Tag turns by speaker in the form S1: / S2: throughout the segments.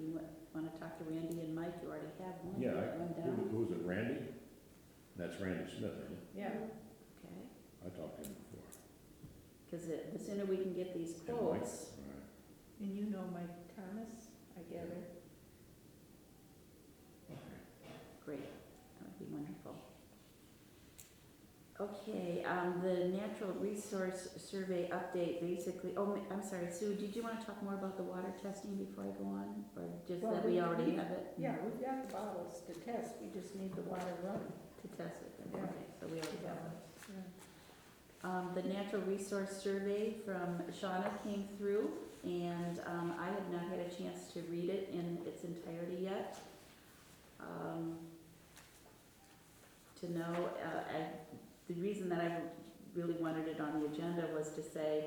S1: you want to talk to Randy and Mike, you already have one.
S2: Yeah,
S1: Write one down.
S2: who's it, Randy? That's Randy Smith, isn't it?
S3: Yeah,
S1: Okay,
S2: I talked to him before.
S1: because the sooner we can get these
S2: And Mike,
S1: quotes.
S2: right.
S3: and you know Mike Thomas, I gather.
S1: Great, that would be wonderful. Okay, the natural resource survey update, basically, I'm sorry, Sue, did you want to talk more about the water testing before I go on? Or just
S3: Well,
S1: that we already
S3: we-
S1: have it?
S3: Yeah, we've got the bottles to test, we just need the water run.
S1: To test it,
S3: Yeah.
S1: okay, so we already have it.
S3: Yeah.
S1: The natural resource survey from Shauna came through, and I have not had a chance to read it in its entirety yet. To know, the reason that I really wanted it on the agenda was to say,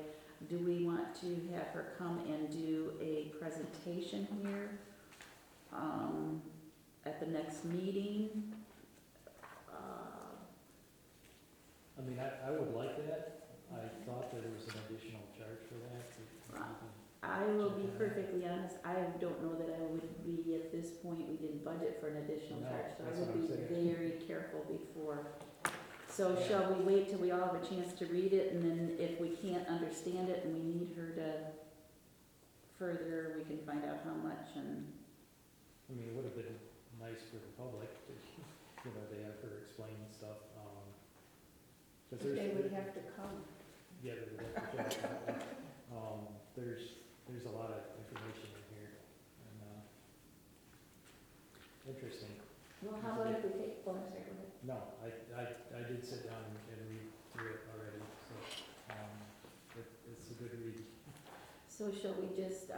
S1: do we want to have her come and do a presentation here at the next meeting?
S4: I mean, I would like that. I thought there was an additional charge for that.
S1: I will be perfectly honest, I don't know that I would be, at this point, we didn't budget for an additional
S4: No,
S1: charge, so I
S4: that's
S1: would
S4: what I'm
S1: be
S4: saying.
S1: very careful before. So
S4: Yeah.
S1: shall we wait till we all have a chance to read it, and then if we can't understand it and we need her to further, we can find out how much and,
S4: I mean, it would have been nice for the public to, they have her explain stuff. 'Cause
S3: But they
S4: there's-
S3: would have to come.
S4: Yeah, they would have to check it out. There's a lot of information in here, and, interesting.
S1: well, how about if we take, oh, I'm sorry, go ahead.
S4: No, I did sit down and read through it already, so, it's a good read.
S1: So shall we just,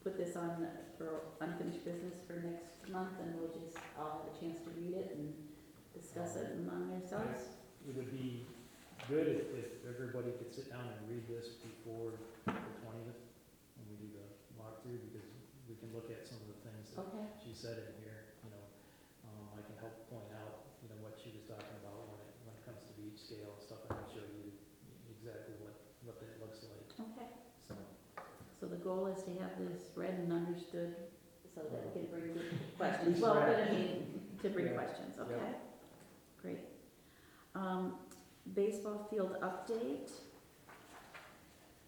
S1: put this on for unfinished business for next month, and we'll just all have a chance to read it and discuss it among ourselves?
S4: It would be good if everybody could sit down and read this before the 20th, when we do the walkthrough, because we can look at some of the things that
S1: Okay.
S4: she said in here, I can help point out, what she was talking about when it comes to beach scale and stuff, and I'll show you exactly what that looks like,
S1: Okay.
S4: so.
S1: So the goal is to have this read and understood so that we can bring good
S4: At
S1: questions.
S4: least
S1: Well, but
S4: read.
S1: I mean, to bring
S4: Yeah.
S1: questions, okay?
S4: Yeah.
S1: Great. Baseball field update.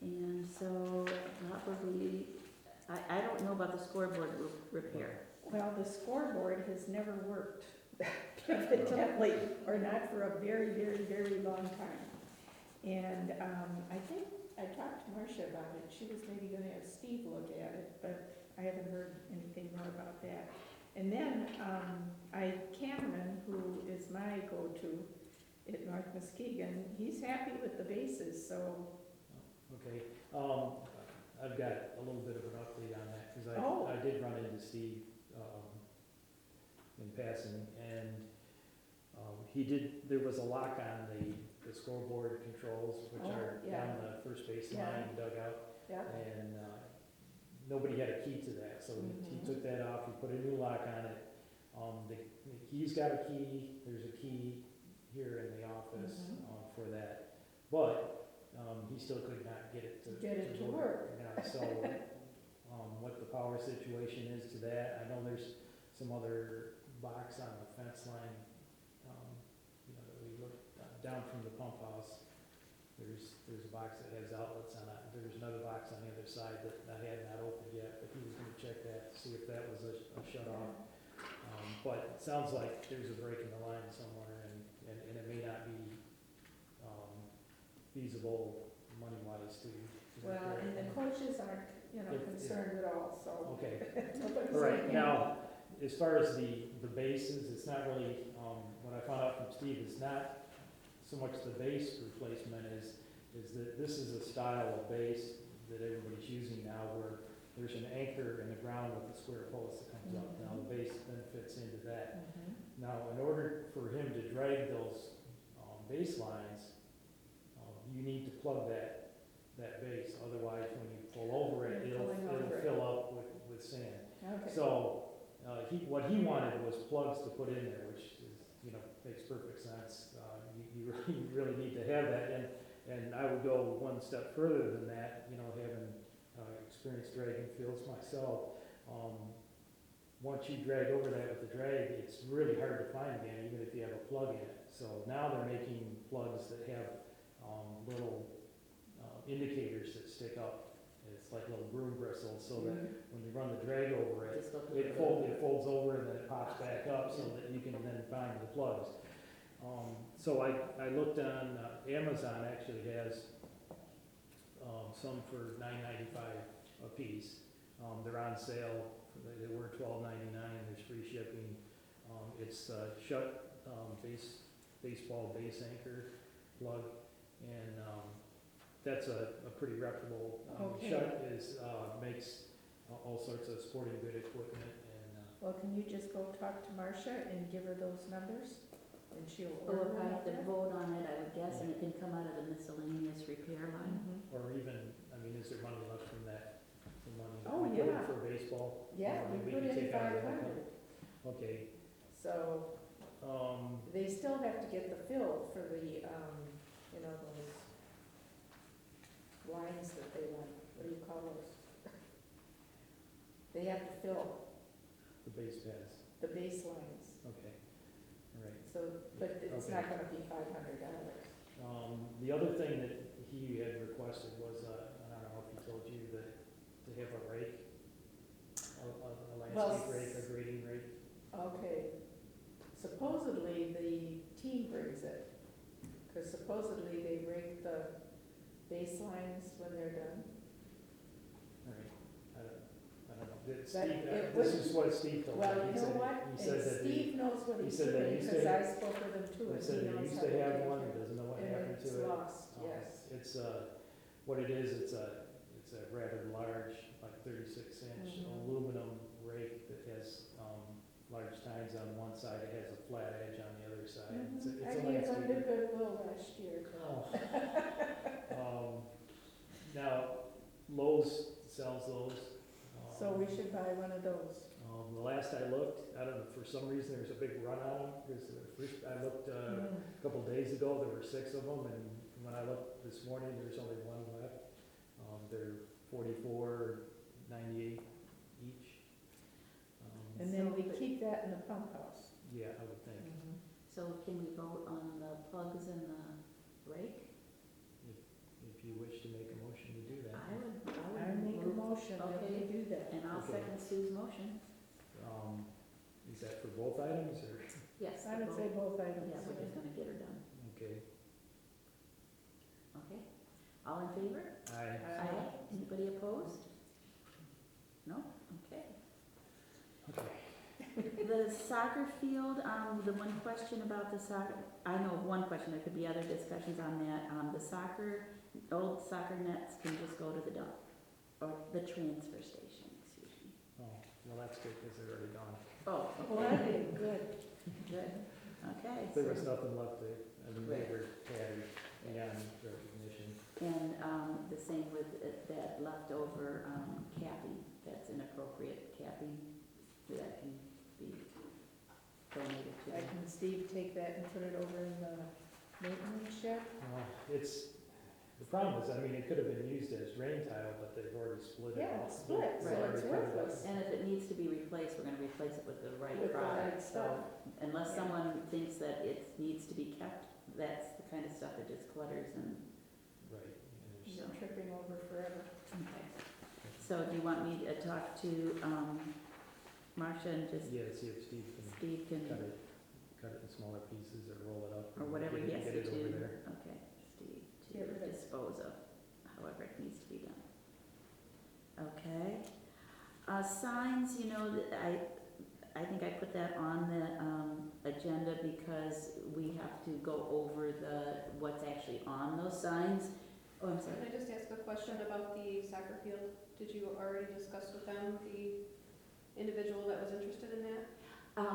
S1: And so probably, I don't know about the scoreboard repair.
S3: Well, the scoreboard has never worked evidently, or not for a very, very, very long time. And I think I talked to Marcia about it. She was maybe gonna have Steve look at it, but I haven't heard anything more about that. And then Cameron, who is my go-to at North Muskegon, he's happy with the bases, so.
S4: Okay, I've got a little bit of an update on that, because
S3: Oh.
S4: I did run into Steve, in passing, and, there was a lock on the scoreboard controls, which
S3: Oh,
S4: are
S3: yeah.
S4: down the first base
S3: Yeah.
S4: line and dugout,
S3: Yeah.
S4: and, nobody had a key to that, so he
S3: Mhm.
S4: took that off, he put a new lock on it. He's got a key, there's a key here in the office,
S3: Mhm.
S4: for that, but, he still could not get it to.
S3: Get it to work.
S4: Yeah, so, what the power situation is to that, I know there's some other box on the fence line, that we look down from the pump house. There's a box that has outlets on it, there's another box on the other side that I had not opened yet, but he was gonna check that to see if that was a shut off. But it sounds like there's a break in the line somewhere, and it may not be, feasible money-wise to.
S3: Well, and the coaches aren't, concerned at all, so.
S4: Okay,
S3: Nobody's
S4: all right,
S3: saying
S4: now, as far as the bases, it's not really, what I found out from Steve, is not so much the base replacement is that this is a style of base that everybody's using now, where there's an anchor in the ground with a square post that comes up. Now, the base then fits into that.
S3: Mhm.
S4: Now, in order for him to drag those base lines, you need to plug that base, otherwise when you pull over it,
S3: You're
S4: it'll
S3: pulling over it.
S4: fill up with sand.
S3: Okay.
S4: So, what he wanted was plugs to put in there, which is, makes perfect sense. You really need to have that, and I would go one step further than that, having experienced dragging fields myself. once you drag over that with the drag, it's really hard to find again, even if you have a plug in it. So now they're making plugs that have, little, indicators that stick up. It's like little broom bristles, so that when you run the drag over it,
S1: Just look at
S4: it folds over and then it pops back up so that you can then find the plugs. So I looked on, Amazon actually has, some for $9.95 a piece. They're on sale, they were $12.99, there's free shipping. It's shut, baseball base anchor plug, and, that's a pretty reputable,
S3: Okay.
S4: Shut is, makes all sorts of sporting good equipment, and,
S3: Well, can you just go talk to Marcia and give her those numbers? And she'll
S1: Well,
S3: order
S1: if I
S3: them
S1: have
S3: up
S1: to
S3: there?
S1: vote on it, I would guess, and it can come out of the miscellaneous repair line.
S3: Mhm.
S4: or even, I mean, is there money left from that, the money that
S3: Oh,
S4: we put in
S3: yeah.
S4: for baseball?
S3: Yeah, we
S4: We
S3: put
S4: can
S3: in
S4: take out of that
S3: 500,
S4: Okay,
S3: so they still have to get the fill for the, you know, those lines that they run, what do you call those? They have to fill
S4: the base pads,
S3: the base lines,
S4: okay, all right.
S3: so, but it's not gonna be $500.
S4: The other thing that he had requested was, I don't know if he told you that, to have a rake, a
S3: Well,
S4: landscape rake, a grading rake.
S3: Okay, supposedly the team brings it, because supposedly they rake the baselines when they're done.
S4: All right, I don't know.
S3: But
S4: Steve,
S3: it
S4: this
S3: would-
S4: is what Steve told me.
S3: Well,
S4: He
S3: you know
S4: said-
S3: what,
S4: He
S3: and
S4: said that
S3: Steve knows what
S4: he
S3: he's
S4: said they
S3: doing,
S4: used
S3: because
S4: to-
S3: I spoke with him too,
S4: He
S3: and
S4: said
S3: he
S4: they
S3: knows
S4: used
S3: how
S4: to
S3: to
S4: have
S3: take
S4: one,
S3: care.
S4: he doesn't know what
S3: And
S4: happened
S3: it's
S4: to it.
S3: lost, yes.
S4: It's, what it is, it's a rather large, like 36-inch
S3: Mhm.
S4: aluminum rake that has, large tines on one side, it has a flat edge on the other side. It's a
S3: I gave one to
S4: landscape.
S3: Goodwill last year.
S4: Oh. Now, Lowe's sells those.
S3: So we should buy one of those.
S4: The last I looked, I don't know, for some reason, there's a big run on them, because I looked, a couple days ago, there were 6 of them, and when I looked this morning, there's only 1 left. They're $44.98 each.
S3: And then we
S1: So, but-
S3: keep that in the pump house.
S4: Yeah, I would think,
S1: So can we vote on the plugs and the rake?
S4: if you wish to make a motion to do that.
S1: I would
S3: I make a
S1: move,
S3: motion that we
S1: Okay.
S3: do that.
S1: and I'll
S4: Okay.
S1: second Sue's motion.
S4: Is that for both items, or?
S1: Yes.
S3: I would say both items.
S1: Yeah, we're just gonna get her done.
S4: Okay.
S1: Okay. All in favor?
S4: Aye.
S1: Aye. Anybody opposed? No? Okay.
S4: Okay.
S1: The soccer field, the one question about the soccer, I know one question, there could be other discussions on that. The soccer, old soccer nets can just go to the dump, or the transfer station, excuse me.
S4: Oh, well, that's good, because they're already gone.
S1: Oh,
S3: Well,
S1: okay,
S3: good.
S1: good. Okay.
S4: There was
S1: so-
S4: nothing left to, I mean, they
S1: Right.
S4: were tattered beyond recognition.
S1: And the same with that leftover capping, that's inappropriate capping, that can be donated to.
S3: Can Steve take that and put it over in the maintenance shed?
S4: The problem is, I mean, it could have been used as drain tile, but they've already split it
S3: Yeah,
S4: off.
S3: it's split,
S1: so
S4: They've already
S3: it's
S4: cut it up.
S3: worthless.
S1: And if it needs to be replaced, we're gonna replace it with the right
S3: With the right
S1: product,
S3: stuff.
S1: so unless
S3: Yeah.
S1: someone thinks that it needs to be kept, that's the kind of stuff that just clutters and,
S4: Right. and there's-
S3: You're tripping over forever.
S1: okay. So do you want me to talk to, Marcia and just,
S4: Yeah, see if Steve can
S1: Steve can,
S4: cut it in smaller pieces or roll it up.
S1: or
S4: and
S1: whatever he
S4: get
S1: has
S4: it
S1: to
S4: over
S1: do,
S4: there.
S1: okay, Steve,
S3: Get rid
S1: to
S3: of it.
S1: dispose of, however it needs to be done. Okay, signs, you know, I think I put that on the, agenda because we have to go over what's actually on those signs. Oh, I'm sorry.
S5: Can I just ask a question about the soccer field? Did you already discuss with them the individual that was interested in that?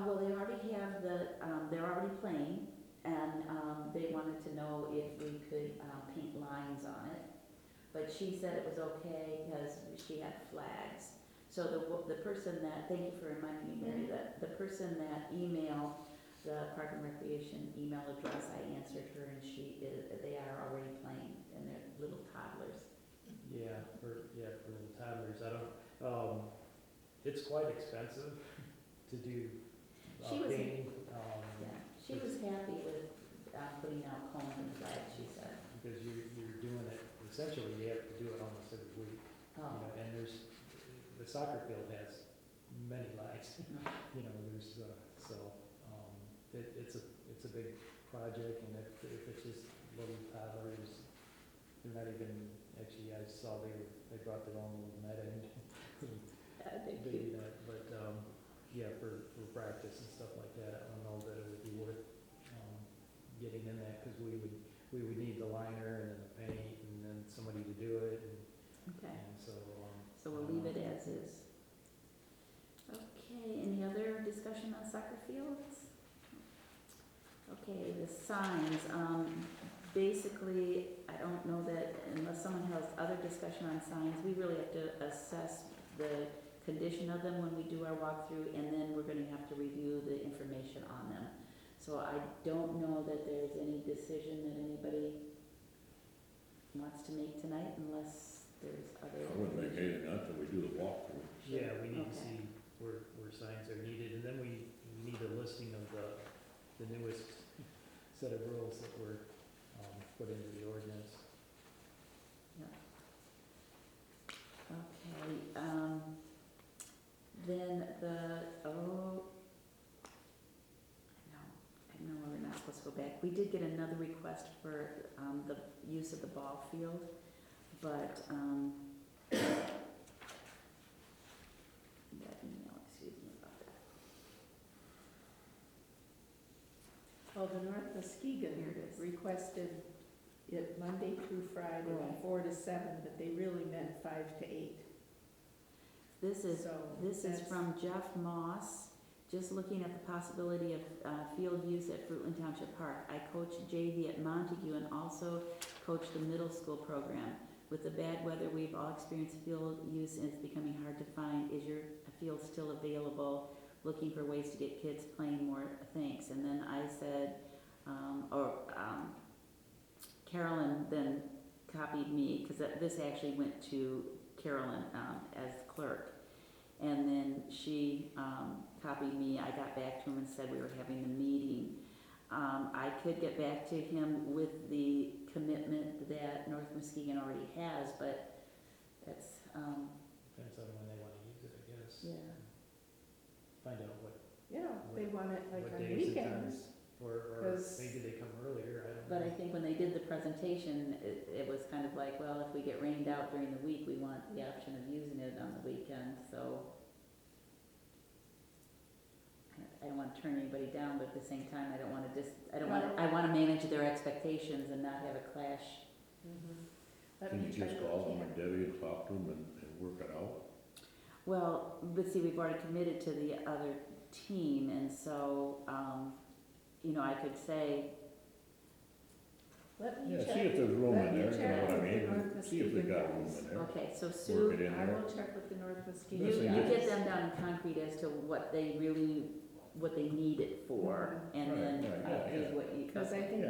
S1: Well, they already have they're already playing, and, they wanted to know if we could, paint lines on it. But she said it was okay because she had flags. So the person that, thank you for reminding me, Mary, that the person that emailed the Park and Recreation email address, I answered her, and they are already playing, and they're little toddlers.
S4: Yeah, for little toddlers, I don't, it's quite expensive to do
S1: She was-
S4: painting,
S1: Yeah, she was happy with, putting out cones and flags, she said.
S4: because you're doing it, essentially, you have to do it almost every week. You
S1: Oh,
S4: know, and the soccer field has many lights, you know, it's a big project, and if it's just little toddlers, they're not even, actually, I saw they brought their own little netting,
S1: they're
S4: baby
S1: cute.
S4: net, but, yeah, for practice and stuff like that, I don't know that it would be worth, getting in that, cause we would need the liner and then the paint, and then somebody to do it,
S1: Okay,
S4: and so,
S1: so we'll leave it as is. Okay, any other discussion on soccer fields? Okay, the signs, basically, I don't know that unless someone has other discussion on signs, we really have to assess the condition of them when we do our walkthrough, and then we're gonna have to review the information on them. So I don't know that there's any decision that anybody wants to make tonight unless there's other.
S2: I wouldn't make anything until we do the walkthrough.
S4: yeah, we need to
S1: Okay.
S4: see where signs are needed, and then we need a listing of the newest set of rules that were, put into the ordinance.
S1: Okay, then I know we're not supposed to go back. We did get another request for, the use of the ball field, but, that email, excuse me about that.
S3: Well, the North Muskegon
S1: Here it is.
S3: requested it Monday through Friday,
S1: Right.
S3: 4 to 7, but they really meant 5 to 8.
S1: This is
S3: So
S1: This is
S3: that's-
S1: from Jeff Moss, just looking at the possibility of field use at Fruitland Township Park. I coach JV at Montague and also coach the middle school program. With the bad weather we've all experienced, field use is becoming hard to find. Is your field still available? Looking for ways to get kids playing more, thanks. And then I said, Carolyn then copied me, because this actually went to Carolyn as clerk. And then she copied me. I got back to him and said we were having the meeting. I could get back to him with the commitment that North Muskegon already has, but that's,
S4: Depends on when they wanna use it, I guess.
S1: yeah.
S4: Find out what
S3: Yeah, they want it like
S4: what
S3: on
S4: days and
S3: weekends.
S4: times, or
S3: 'Cause-
S4: maybe they come earlier, I don't know.
S1: But I think when they did the presentation, it was kind of like, well, if we get rained out during the week, we want the option of using it on the weekend, so. I don't wanna turn anybody down, but at the same time, I don't wanna I wanna manage their expectations and not have a clash.
S3: Let
S2: Can
S3: me
S2: you
S3: try
S2: just
S3: to
S2: call
S3: look
S2: them
S3: at
S2: and Debbie and talk to them and work it out?
S1: Well, but see, we've already committed to the other team, and so, I could say,
S3: Let me
S2: Yeah,
S3: check.
S2: see if there's room
S3: Let
S2: in
S3: me
S2: there, you
S3: check
S2: know what I
S3: with the
S2: mean?
S3: North
S2: See if they
S3: Muskegon
S2: got room
S3: guys.
S2: in there.
S1: okay, so
S2: Work
S1: Sue,
S2: it in
S3: I
S2: there.
S3: will check with the North
S1: you
S3: Muskegon
S2: Listen,
S3: guys.
S1: get them down in concrete as to what they need it for, and
S2: Right,
S1: then
S2: right,
S1: I
S2: yeah,
S1: see
S2: yeah.
S1: what you.
S3: Because I think
S2: Yeah,